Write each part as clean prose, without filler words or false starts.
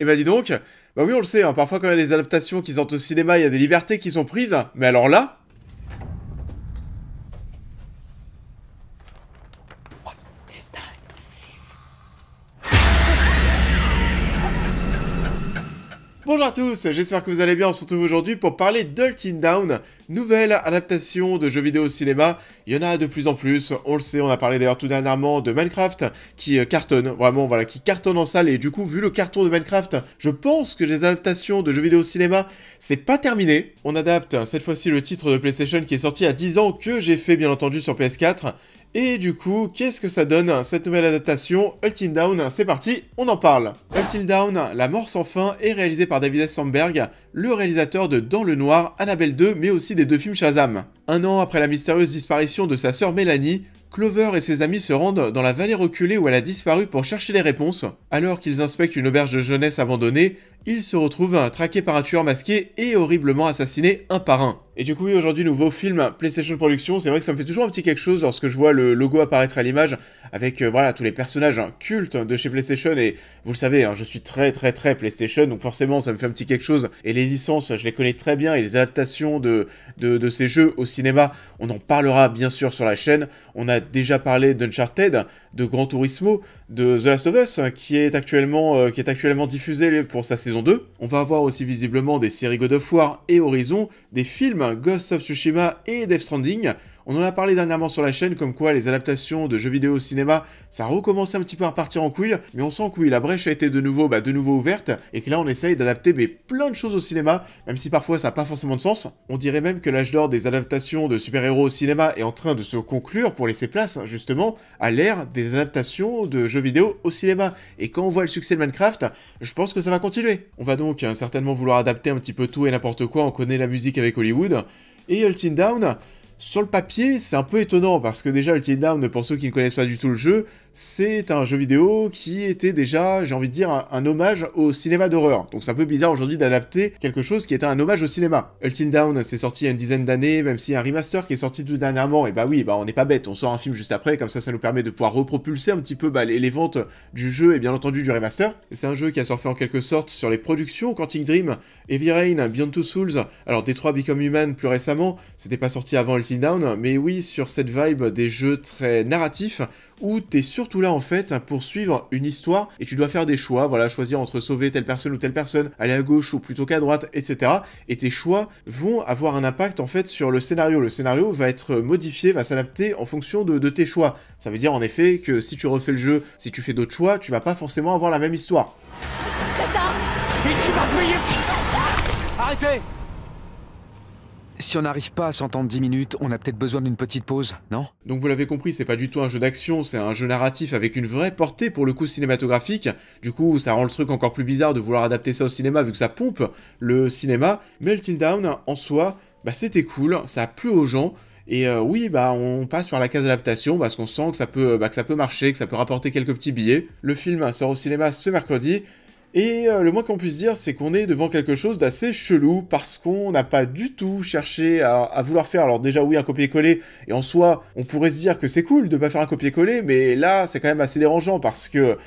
Et bah dis donc, bah oui on le sait, hein, parfois quand il y a des adaptations qui sortent au cinéma, il y a des libertés qui sont prises, mais alors là... Bonjour à tous, j'espère que vous allez bien, on se retrouve aujourd'hui pour parler d'Ultin Down, nouvelle adaptation de jeux vidéo au cinéma. Il y en a de plus en plus, on le sait, on a parlé d'ailleurs tout dernièrement de Minecraft, qui cartonne, vraiment, voilà, qui cartonne en salle, et du coup, vu le carton de Minecraft, je pense que les adaptations de jeux vidéo au cinéma, c'est pas terminé. On adapte cette fois-ci le titre de PlayStation qui est sorti à 10 ans, que j'ai fait bien entendu sur PS4, et du coup, qu'est-ce que ça donne, cette nouvelle adaptation Ultin Down, c'est parti, on en parle. Ultin Down, La mort sans fin, est réalisé par David S. Sandberg, le réalisateur de Dans le Noir, Annabelle 2, mais aussi des deux films Shazam. Un an après la mystérieuse disparition de sa sœur Mélanie, Clover et ses amis se rendent dans la vallée reculée où elle a disparu pour chercher les réponses. Alors qu'ils inspectent une auberge de jeunesse abandonnée, ils se retrouvent traqués par un tueur masqué et horriblement assassinés un par un. Et du coup, oui, aujourd'hui, nouveau film PlayStation Productions, c'est vrai que ça me fait toujours un petit quelque chose lorsque je vois le logo apparaître à l'image, avec voilà tous les personnages cultes de chez PlayStation, et vous le savez, je suis très PlayStation, donc forcément ça me fait un petit quelque chose, et les licences, je les connais très bien, et les adaptations de ces jeux au cinéma, on en parlera bien sûr sur la chaîne. On a déjà parlé d'Uncharted, de Gran Turismo, de The Last of Us, qui est actuellement diffusé pour sa saison 2. On va avoir aussi visiblement des séries God of War et Horizon, des films Ghost of Tsushima et Death Stranding. On en a parlé dernièrement sur la chaîne, comme quoi les adaptations de jeux vidéo au cinéma, ça recommençait un petit peu à repartir en couille, mais on sent que oui, la brèche a été de nouveau ouverte, et que là on essaye d'adapter plein de choses au cinéma, même si parfois ça n'a pas forcément de sens. On dirait même que l'âge d'or des adaptations de super-héros au cinéma est en train de se conclure pour laisser place, justement, à l'ère des adaptations de jeux vidéo au cinéma. Et quand on voit le succès de Minecraft, je pense que ça va continuer. On va donc certainement vouloir adapter un petit peu tout et n'importe quoi, on connaît la musique avec Hollywood, et Ultin Down... Sur le papier, c'est un peu étonnant, parce que déjà, Ultin Down, pour ceux qui ne connaissent pas du tout le jeu, c'est un jeu vidéo qui était déjà, j'ai envie de dire, un hommage au cinéma d'horreur. Donc c'est un peu bizarre aujourd'hui d'adapter quelque chose qui était un hommage au cinéma. Ultin Down, c'est sorti il y a une dizaine d'années, même s'il y a un remaster qui est sorti tout dernièrement, et bah oui, on n'est pas bête, on sort un film juste après, comme ça nous permet de pouvoir repropulser un petit peu les ventes du jeu, et bien entendu du remaster. Et c'est un jeu qui a surfé en quelque sorte sur les productions Quantic Dream, Heavy Rain, Beyond Two Souls, alors Detroit Become Human plus récemment, c'était pas sorti avant Ultin Down, mais oui, sur cette vibe des jeux très narratifs, où t'es surtout là en fait pour suivre une histoire, et tu dois faire des choix, voilà, choisir entre sauver telle personne ou telle personne, aller à gauche ou plutôt qu'à droite, etc. Et tes choix vont avoir un impact en fait sur le scénario. Le scénario va être modifié, va s'adapter en fonction de tes choix. Ça veut dire en effet que si tu refais le jeu, si tu fais d'autres choix, tu vas pas forcément avoir la même histoire. Et tu vas payer. Arrêtez! Si on n'arrive pas à s'entendre 10 minutes, on a peut-être besoin d'une petite pause, non? Donc vous l'avez compris, c'est pas du tout un jeu d'action, c'est un jeu narratif avec une vraie portée pour le coup cinématographique. Du coup, ça rend le truc encore plus bizarre de vouloir adapter ça au cinéma vu que ça pompe le cinéma. Mais Ultin Down, en soi, c'était cool, ça a plu aux gens. Et oui, on passe par la case adaptation parce qu'on sent que ça peut marcher, que ça peut rapporter quelques petits billets. Le film sort au cinéma ce mercredi. Et le moins qu'on puisse dire, c'est qu'on est devant quelque chose d'assez chelou, parce qu'on n'a pas du tout cherché à vouloir faire, alors déjà oui, un copier-coller, et en soi, on pourrait se dire que c'est cool de pas faire un copier-coller, mais là, c'est quand même assez dérangeant, parce que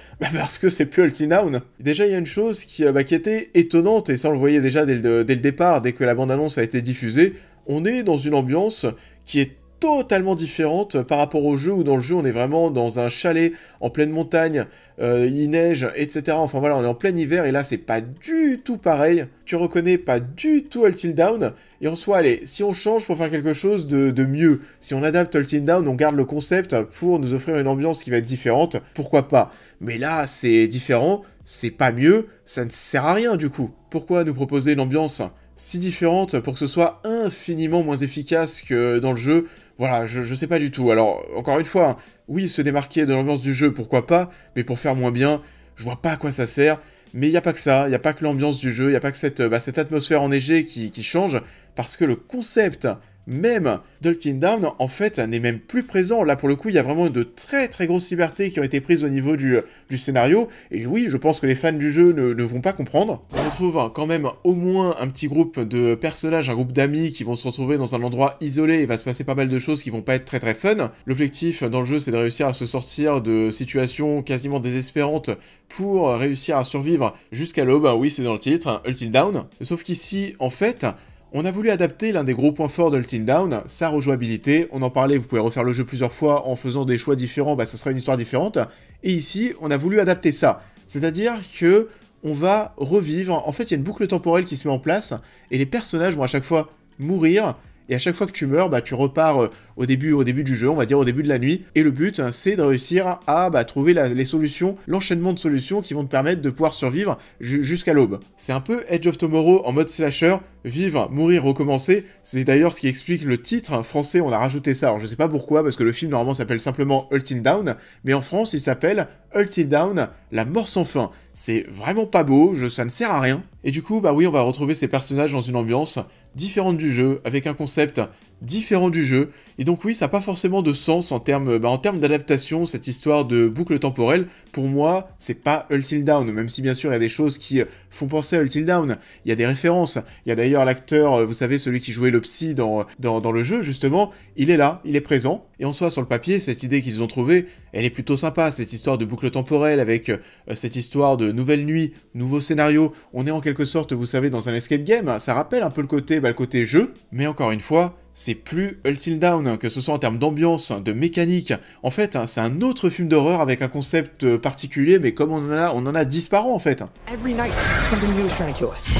c'est plus Ultin Down. Déjà, il y a une chose qui était étonnante, et ça on le voyait déjà dès le départ, dès que la bande-annonce a été diffusée, on est dans une ambiance qui est totalement différente par rapport au jeu, où dans le jeu on est vraiment dans un chalet en pleine montagne, il neige, etc. Enfin voilà, on est en plein hiver et là c'est pas du tout pareil. Tu reconnais pas du tout Ultin Down. Et en soi, allez, si on change pour faire quelque chose de mieux, si on adapte Ultin Down, on garde le concept pour nous offrir une ambiance qui va être différente, pourquoi pas. Mais là c'est différent, c'est pas mieux, ça ne sert à rien du coup. Pourquoi nous proposer une ambiance si différente pour que ce soit infiniment moins efficace que dans le jeu? Voilà, je sais pas du tout. Alors, encore une fois, oui, se démarquer de l'ambiance du jeu, pourquoi pas, mais pour faire moins bien, je vois pas à quoi ça sert. Mais il y a pas que ça, il y a pas que l'ambiance du jeu, il y a pas que cette atmosphère enneigée qui change, parce que le concept même d'Until Dawn, en fait, n'est même plus présent. Là, pour le coup, il y a vraiment de très très grosses libertés qui ont été prises au niveau du scénario. Et oui, je pense que les fans du jeu ne vont pas comprendre. On retrouve quand même au moins un petit groupe de personnages, un groupe d'amis qui vont se retrouver dans un endroit isolé et va se passer pas mal de choses qui vont pas être très très fun. L'objectif dans le jeu, c'est de réussir à se sortir de situations quasiment désespérantes pour réussir à survivre jusqu'à l'aube. Oui, c'est dans le titre, Until Dawn. Sauf qu'ici, en fait, on a voulu adapter l'un des gros points forts d'Until Dawn, sa rejouabilité. On en parlait, vous pouvez refaire le jeu plusieurs fois en faisant des choix différents, bah ça sera une histoire différente. Et ici, on a voulu adapter ça. C'est-à-dire que on va revivre, en fait il y a une boucle temporelle qui se met en place, et les personnages vont à chaque fois mourir, et à chaque fois que tu meurs, bah tu repars au début du jeu, on va dire au début de la nuit, et le but c'est de réussir à trouver les solutions, l'enchaînement de solutions qui vont te permettre de pouvoir survivre jusqu'à l'aube. C'est un peu Edge of Tomorrow en mode slasher, vivre, mourir, recommencer. C'est d'ailleurs ce qui explique le titre français, on a rajouté ça, alors je sais pas pourquoi, parce que le film normalement s'appelle simplement Until Dawn, mais en France il s'appelle Until Dawn, la mort sans fin. C'est vraiment pas beau, ça ne sert à rien. Et du coup, bah oui, on va retrouver ces personnages dans une ambiance différente du jeu, avec un concept différent du jeu, et donc oui, ça n'a pas forcément de sens en termes d'adaptation, cette histoire de boucle temporelle. Pour moi, c'est pas Until Dawn, même si bien sûr il y a des choses qui font penser à Until Dawn, il y a des références, il y a d'ailleurs l'acteur, vous savez, celui qui jouait le psy dans le jeu, justement, il est là, il est présent, et en soi, sur le papier, cette idée qu'ils ont trouvée, elle est plutôt sympa, cette histoire de boucle temporelle, avec cette histoire de nouvelle nuit, nouveau scénario, on est en quelque sorte, vous savez, dans un escape game, ça rappelle un peu le côté jeu, mais encore une fois, c'est plus Until Dawn, que ce soit en termes d'ambiance, de mécanique. En fait, c'est un autre film d'horreur avec un concept particulier, mais comme on en a 10 par an, en fait. Every night, something new is trying to kill us.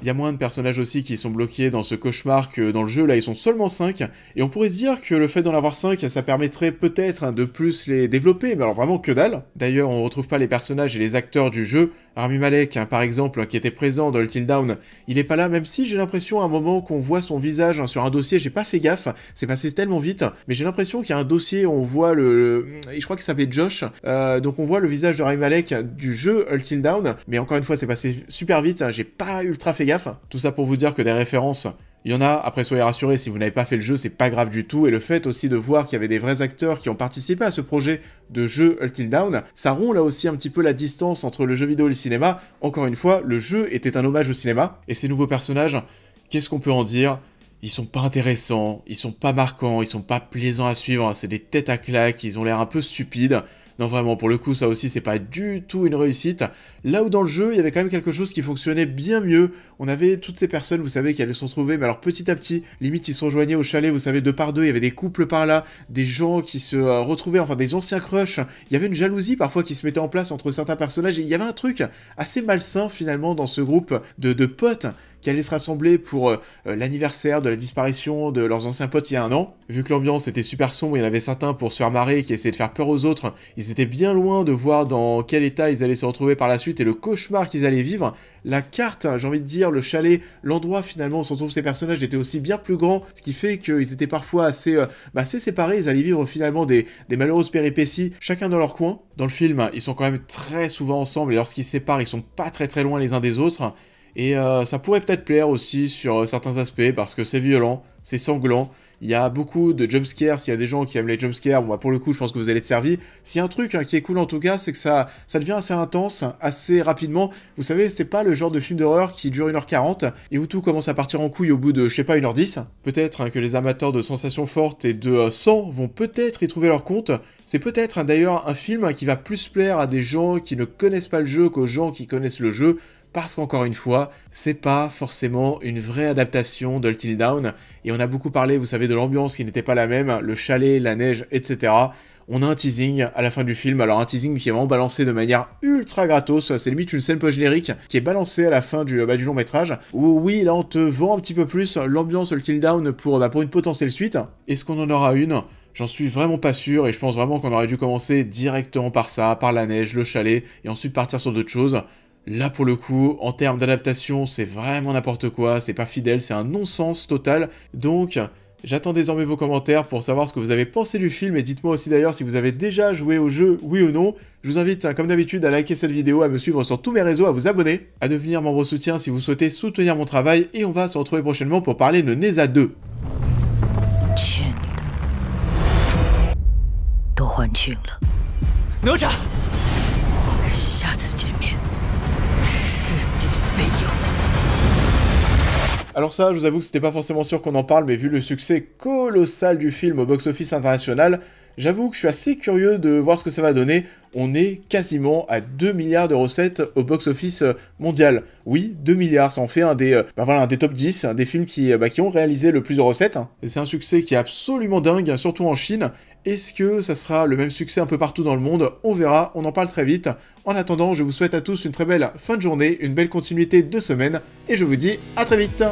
Il y a moins de personnages aussi qui sont bloqués dans ce cauchemar que dans le jeu, là ils sont seulement 5, et on pourrait se dire que le fait d'en avoir 5, ça permettrait peut-être de plus les développer, mais alors vraiment que dalle. D'ailleurs, on retrouve pas les personnages et les acteurs du jeu. Rami Malek, par exemple, qui était présent dans Until Dawn, il est pas là, même si j'ai l'impression à un moment qu'on voit son visage sur un dossier, j'ai pas fait gaffe, c'est passé tellement vite, mais j'ai l'impression qu'il y a un dossier, on voit je crois qu'il s'appelait Josh, donc on voit le visage de Rami Malek du jeu Until Dawn, mais encore une fois, c'est passé super vite, j'ai pas ultra fait gaffe. Tout ça pour vous dire que des références, il y en a, après soyez rassurés, si vous n'avez pas fait le jeu, c'est pas grave du tout, et le fait aussi de voir qu'il y avait des vrais acteurs qui ont participé à ce projet de jeu Until Dawn, ça rompt là aussi un petit peu la distance entre le jeu vidéo et le cinéma. Encore une fois, le jeu était un hommage au cinéma, et ces nouveaux personnages, qu'est-ce qu'on peut en dire ? Ils sont pas intéressants, ils sont pas marquants, ils sont pas plaisants à suivre, c'est des têtes à claques, ils ont l'air un peu stupides. Non vraiment, pour le coup, ça aussi, c'est pas du tout une réussite. Là où dans le jeu, il y avait quand même quelque chose qui fonctionnait bien mieux. On avait toutes ces personnes, vous savez, qui allaient se retrouver, mais alors petit à petit, limite, ils se rejoignaient au chalet, vous savez, deux par deux, il y avait des couples par là, des gens qui se retrouvaient, enfin, des anciens crushs. Il y avait une jalousie, parfois, qui se mettait en place entre certains personnages, et il y avait un truc assez malsain, finalement, dans ce groupe de potes qui allaient se rassembler pour l'anniversaire de la disparition de leurs anciens potes il y a un an. Vu que l'ambiance était super sombre, il y en avait certains pour se faire marrer, qui essayaient de faire peur aux autres, ils étaient bien loin de voir dans quel état ils allaient se retrouver par la suite et le cauchemar qu'ils allaient vivre. La carte, j'ai envie de dire, le chalet, l'endroit finalement où se retrouvent ces personnages était aussi bien plus grand, ce qui fait qu'ils étaient parfois assez séparés, ils allaient vivre finalement des malheureuses péripéties, chacun dans leur coin. Dans le film, ils sont quand même très souvent ensemble, et lorsqu'ils se séparent, ils sont pas très très loin les uns des autres. Et ça pourrait peut-être plaire aussi sur certains aspects, parce que c'est violent, c'est sanglant, il y a beaucoup de jumpscares, s'il y a des gens qui aiment les jumpscares, bon bah pour le coup je pense que vous allez être servis. S'il y a un truc qui est cool en tout cas, c'est que ça devient assez intense, assez rapidement. Vous savez, c'est pas le genre de film d'horreur qui dure 1h40, et où tout commence à partir en couille au bout de, je sais pas, 1h10. Peut-être que les amateurs de sensations fortes et de sang vont peut-être y trouver leur compte. C'est peut-être d'ailleurs un film qui va plus plaire à des gens qui ne connaissent pas le jeu qu'aux gens qui connaissent le jeu, parce qu'encore une fois, c'est pas forcément une vraie adaptation d'Until Dawn, et on a beaucoup parlé, vous savez, de l'ambiance qui n'était pas la même, le chalet, la neige, etc. On a un teasing à la fin du film, alors un teasing qui est vraiment balancé de manière ultra gratos, c'est limite une scène post-générique qui est balancée à la fin du long métrage, où oui, là on te vend un petit peu plus l'ambiance Until Dawn pour une potentielle suite. Est-ce qu'on en aura une ? J'en suis vraiment pas sûr, et je pense vraiment qu'on aurait dû commencer directement par ça, par la neige, le chalet, et ensuite partir sur d'autres choses. Là, pour le coup, en termes d'adaptation, c'est vraiment n'importe quoi, c'est pas fidèle, c'est un non-sens total. Donc, J'attends désormais vos commentaires pour savoir ce que vous avez pensé du film, et dites-moi aussi d'ailleurs si vous avez déjà joué au jeu, oui ou non. Je vous invite, comme d'habitude, à liker cette vidéo, à me suivre sur tous mes réseaux, à vous abonner, à devenir membre soutien si vous souhaitez soutenir mon travail, et on va se retrouver prochainement pour parler de Neza 2. 欠你的都还清了。哪吒，下次见面，是敌非友。 Alors ça, je vous avoue que c'était pas forcément sûr qu'on en parle, mais vu le succès colossal du film au box-office international, j'avoue que je suis assez curieux de voir ce que ça va donner. On est quasiment à 2 milliards de recettes au box-office mondial. Oui, 2 milliards, ça en fait un des, un des top 10, des films qui ont réalisé le plus de recettes. Et c'est un succès qui est absolument dingue, surtout en Chine. Est-ce que ça sera le même succès un peu partout dans le monde? On verra, on en parle très vite. En attendant, je vous souhaite à tous une très belle fin de journée, une belle continuité de semaine, et je vous dis à très vite.